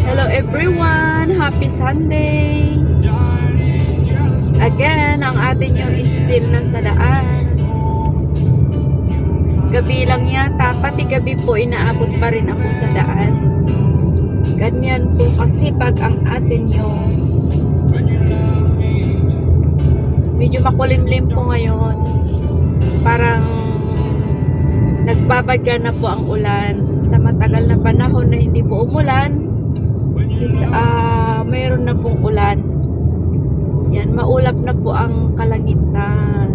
Hello everyone! Happy Sunday! Again, ang atin yung still nasa daan. Gabi lang yata, pati gabi po inaabot pa rin ako sa daan. Ganyan po kasi pag ang atin yung medyo makulimlim po ngayon. Parang nagbabadya na po ang ulan. Sa matagal na panahon na hindi po umulan, mayroon na pong ulan. Yan, maulap na po ang kalangitan.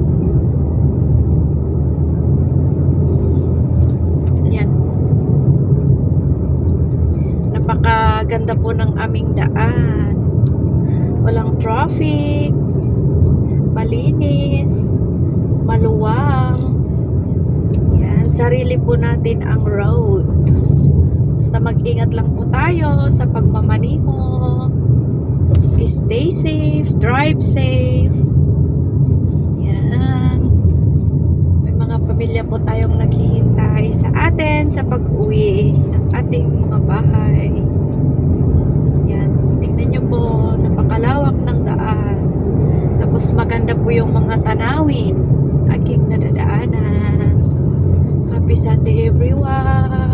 Yan. Napakaganda po ng aming daan. Walang traffic, malinis, maluwang. Yan, sarili po natin ang road. Basta mag-ingat lang po tayo sa pagmamaneho. Stay safe, drive safe. Yan. May mga pamilya po tayong naghihintay sa atin sa pag-uwi ng ating mga bahay. Yan. Tingnan nyo po, napakalawak ng daan. Tapos maganda po yung mga tanawin aking nadadaanan. Happy Sunday everyone!